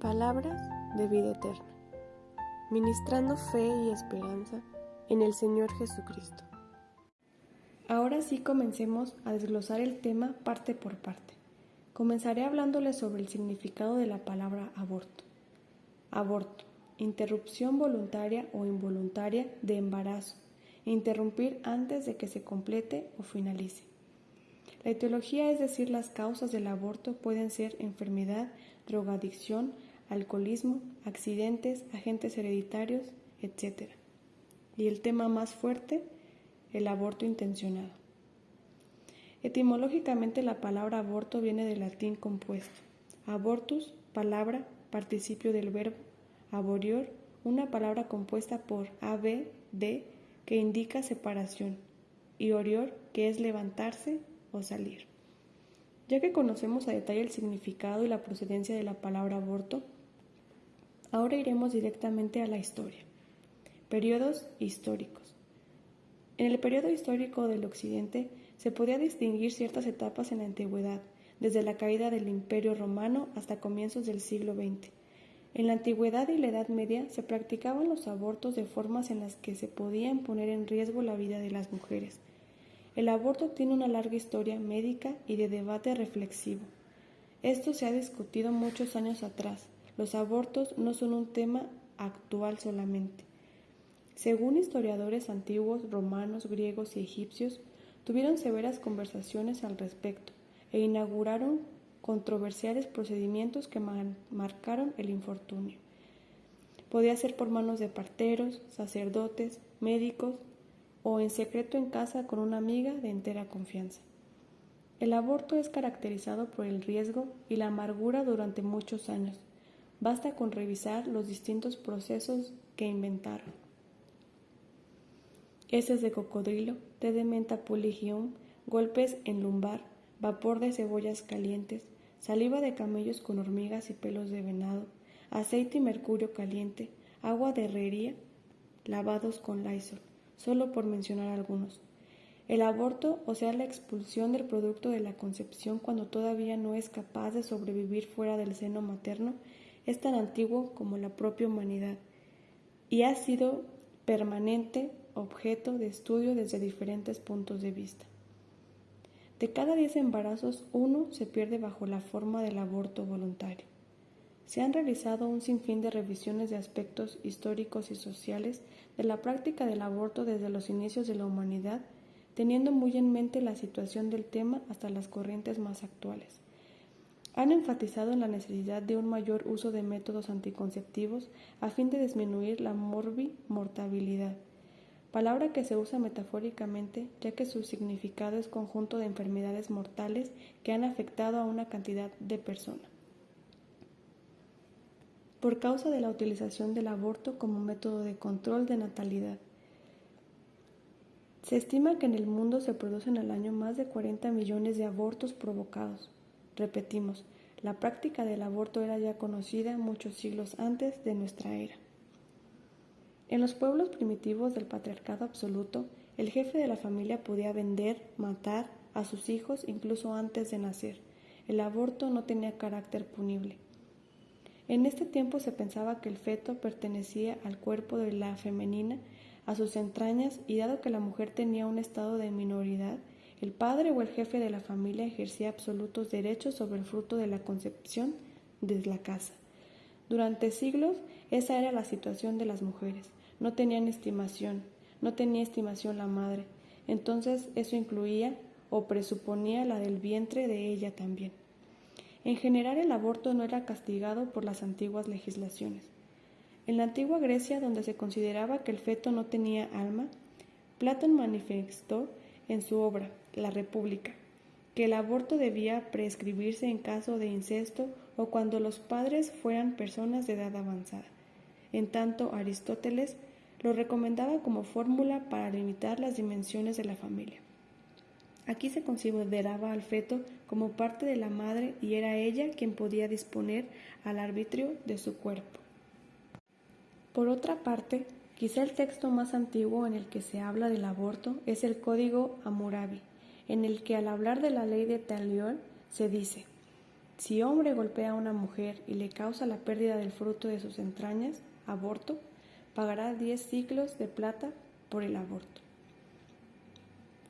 Palabras de vida eterna, ministrando fe y esperanza en el Señor Jesucristo. Ahora sí comencemos a desglosar el tema parte por parte. Comenzaré hablándoles sobre el significado de la palabra aborto. Aborto, interrupción voluntaria o involuntaria de embarazo, interrumpir antes de que se complete o finalice. La etiología, es decir, las causas del aborto, pueden ser enfermedad, drogadicción, alcoholismo, accidentes, agentes hereditarios, etc. Y el tema más fuerte, el aborto intencionado. Etimológicamente, la palabra aborto viene del latín compuesto. Abortus, palabra, participio del verbo, aborior, una palabra compuesta por ab, de, que indica separación, y orior, que es levantarse o salir. Ya que conocemos a detalle el significado y la procedencia de la palabra aborto, ahora iremos directamente a la historia. Periodos históricos. En el periodo histórico del Occidente se podía distinguir ciertas etapas en la antigüedad, desde la caída del Imperio Romano hasta comienzos del siglo XX. En la antigüedad y la Edad Media se practicaban los abortos de formas en las que se podía poner en riesgo la vida de las mujeres. El aborto tiene una larga historia médica y de debate reflexivo. Esto se ha discutido muchos años atrás. Los abortos no son un tema actual solamente. Según historiadores antiguos, romanos, griegos y egipcios, tuvieron severas conversaciones al respecto e inauguraron controversiales procedimientos que marcaron el infortunio. Podía ser por manos de parteros, sacerdotes, médicos o en secreto en casa con una amiga de entera confianza. El aborto es caracterizado por el riesgo y la amargura durante muchos años. Basta con revisar los distintos procesos que inventaron. Heces de cocodrilo, té de menta puligium, golpes en lumbar, vapor de cebollas calientes, saliva de camellos con hormigas y pelos de venado, aceite y mercurio caliente, agua de herrería, lavados con Lysol, solo por mencionar algunos. El aborto, o sea, la expulsión del producto de la concepción cuando todavía no es capaz de sobrevivir fuera del seno materno, es tan antiguo como la propia humanidad y ha sido permanente objeto de estudio desde diferentes puntos de vista. De cada 10 embarazos, 1 se pierde bajo la forma del aborto voluntario. Se han realizado un sinfín de revisiones de aspectos históricos y sociales de la práctica del aborto desde los inicios de la humanidad, teniendo muy en mente la situación del tema hasta las corrientes más actuales. Han enfatizado en la necesidad de un mayor uso de métodos anticonceptivos a fin de disminuir la morbilidad, palabra que se usa metafóricamente ya que su significado es conjunto de enfermedades mortales que han afectado a una cantidad de personas. Por causa de la utilización del aborto como método de control de natalidad. Se estima que en el mundo se producen al año más de 40 millones de abortos provocados. Repetimos, la práctica del aborto era ya conocida muchos siglos antes de nuestra era. En los pueblos primitivos del patriarcado absoluto, el jefe de la familia podía vender, matar a sus hijos incluso antes de nacer. El aborto no tenía carácter punible. En este tiempo se pensaba que el feto pertenecía al cuerpo de la femenina, a sus entrañas, y dado que la mujer tenía un estado de minoridad, el padre o el jefe de la familia ejercía absolutos derechos sobre el fruto de la concepción de la casa. Durante siglos, esa era la situación de las mujeres. No tenían estimación, no tenía estimación la madre. Entonces eso incluía o presuponía la del vientre de ella también. En general, el aborto no era castigado por las antiguas legislaciones. En la antigua Grecia, donde se consideraba que el feto no tenía alma, Platón manifestó en su obra, La República, que el aborto debía prescribirse en caso de incesto o cuando los padres fueran personas de edad avanzada. En tanto, Aristóteles lo recomendaba como fórmula para limitar las dimensiones de la familia. Aquí se consideraba al feto como parte de la madre y era ella quien podía disponer al arbitrio de su cuerpo. Por otra parte, quizá el texto más antiguo en el que se habla del aborto es el Código Hammurabi, en el que al hablar de la ley de Talión se dice: Si hombre golpea a una mujer y le causa la pérdida del fruto de sus entrañas, aborto, pagará 10 siclos de plata por el aborto.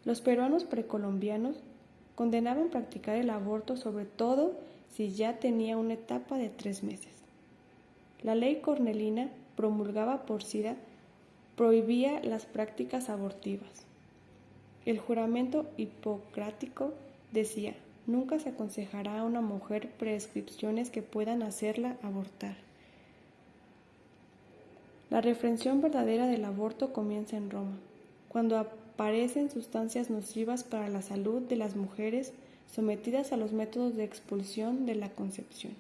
Los peruanos precolombianos condenaban practicar el aborto sobre todo si ya tenía una etapa de 3 meses. La ley cornelina, promulgada por Cira, prohibía las prácticas abortivas. El juramento hipocrático decía: nunca se aconsejará a una mujer prescripciones que puedan hacerla abortar. La reflexión verdadera del aborto comienza en Roma, cuando aparecen sustancias nocivas para la salud de las mujeres sometidas a los métodos de expulsión de la concepción.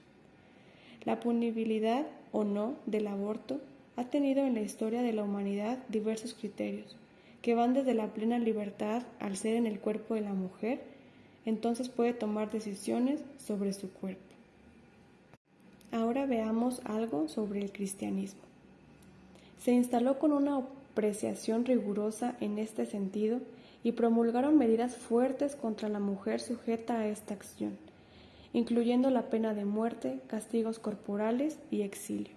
La punibilidad o no del aborto ha tenido en la historia de la humanidad diversos criterios, que van desde la plena libertad al ser en el cuerpo de la mujer, entonces puede tomar decisiones sobre su cuerpo. Ahora veamos algo sobre el cristianismo. Se instaló con una apreciación rigurosa en este sentido y promulgaron medidas fuertes contra la mujer sujeta a esta acción, incluyendo la pena de muerte, castigos corporales y exilio.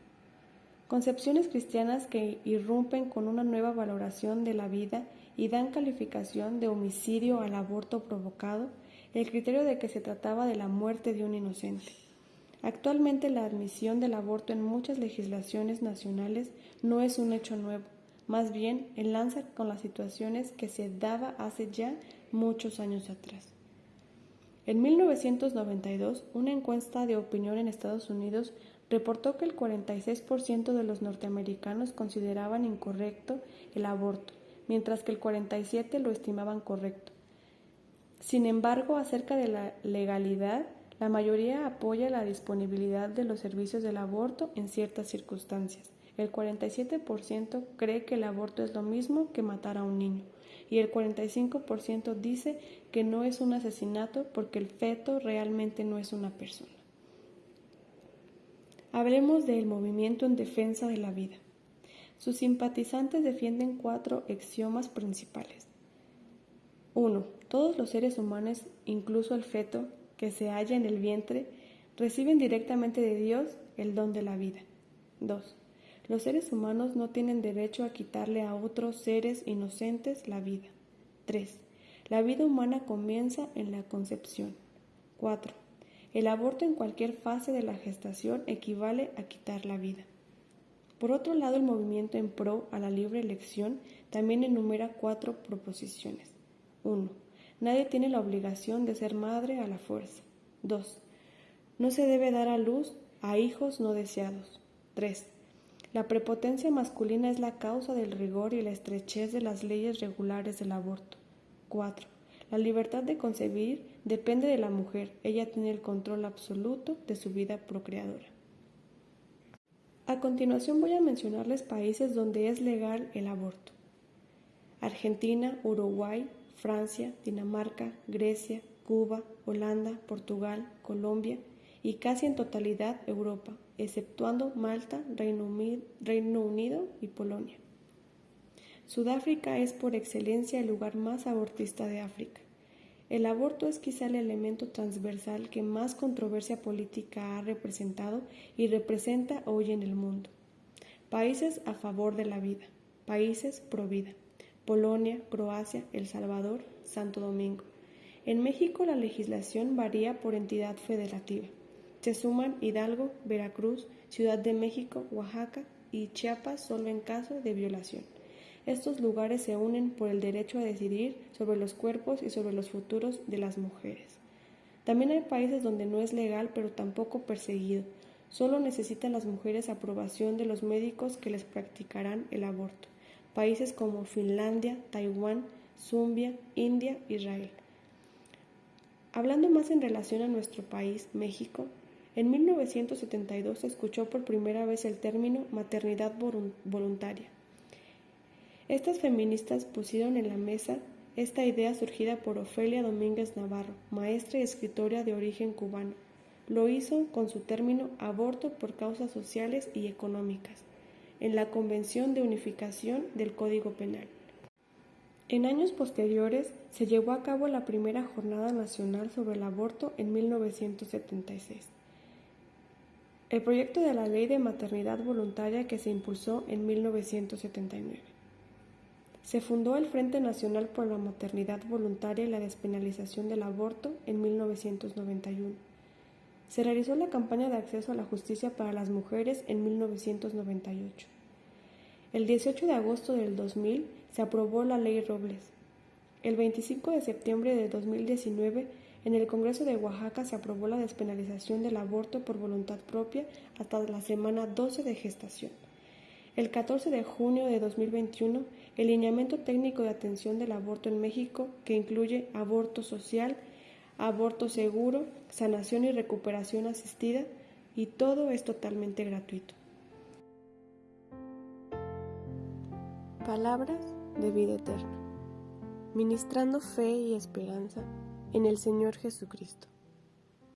Concepciones cristianas que irrumpen con una nueva valoración de la vida y dan calificación de homicidio al aborto provocado, el criterio de que se trataba de la muerte de un inocente. Actualmente la admisión del aborto en muchas legislaciones nacionales no es un hecho nuevo, más bien enlaza con las situaciones que se daba hace ya muchos años atrás. En 1992, una encuesta de opinión en Estados Unidos reportó que el 46% de los norteamericanos consideraban incorrecto el aborto, mientras que el 47% lo estimaban correcto. Sin embargo, acerca de la legalidad, la mayoría apoya la disponibilidad de los servicios del aborto en ciertas circunstancias. El 47% cree que el aborto es lo mismo que matar a un niño, y el 45% dice que no es un asesinato porque el feto realmente no es una persona. Hablemos del movimiento en defensa de la vida. Sus simpatizantes defienden 4 axiomas principales. 1. Todos los seres humanos, incluso el feto que se halla en el vientre, reciben directamente de Dios el don de la vida. 2. Los seres humanos no tienen derecho a quitarle a otros seres inocentes la vida. 3. La vida humana comienza en la concepción. 4. El aborto en cualquier fase de la gestación equivale a quitar la vida. Por otro lado, el movimiento en pro a la libre elección también enumera 4 proposiciones. 1. Nadie tiene la obligación de ser madre a la fuerza. 2. No se debe dar a luz a hijos no deseados. 3. La prepotencia masculina es la causa del rigor y la estrechez de las leyes regulares del aborto. 4. La libertad de concebir depende de la mujer. Ella tiene el control absoluto de su vida procreadora. A continuación voy a mencionarles países donde es legal el aborto. Argentina, Uruguay, Francia, Dinamarca, Grecia, Cuba, Holanda, Portugal, Colombia y casi en totalidad Europa, exceptuando Malta, Reino Unido y Polonia. Sudáfrica es por excelencia el lugar más abortista de África. El aborto es quizá el elemento transversal que más controversia política ha representado y representa hoy en el mundo. Países a favor de la vida, países pro vida: Polonia, Croacia, El Salvador, Santo Domingo. En México la legislación varía por entidad federativa. Se suman Hidalgo, Veracruz, Ciudad de México, Oaxaca y Chiapas solo en caso de violación. Estos lugares se unen por el derecho a decidir sobre los cuerpos y sobre los futuros de las mujeres. También hay países donde no es legal pero tampoco perseguido. Solo necesitan las mujeres aprobación de los médicos que les practicarán el aborto. Países como Finlandia, Taiwán, Zambia, India, Israel. Hablando más en relación a nuestro país, México, en 1972 se escuchó por primera vez el término maternidad voluntaria. Estas feministas pusieron en la mesa esta idea surgida por Ofelia Domínguez Navarro, maestra y escritora de origen cubano. Lo hizo con su término aborto por causas sociales y económicas, en la Convención de Unificación del Código Penal. En años posteriores se llevó a cabo la primera Jornada Nacional sobre el Aborto en 1976. El proyecto de la Ley de Maternidad Voluntaria que se impulsó en 1979. Se fundó el Frente Nacional por la Maternidad Voluntaria y la Despenalización del Aborto en 1991. Se realizó la campaña de acceso a la justicia para las mujeres en 1998. El 18 de agosto del 2000 se aprobó la Ley Robles. El 25 de septiembre de 2019, en el Congreso de Oaxaca se aprobó la despenalización del aborto por voluntad propia hasta la semana 12 de gestación. El 14 de junio de 2021, el Lineamiento Técnico de Atención del Aborto en México, que incluye aborto social, aborto seguro, sanación y recuperación asistida, y todo es totalmente gratuito. Palabras de vida eterna, ministrando fe y esperanza en el Señor Jesucristo.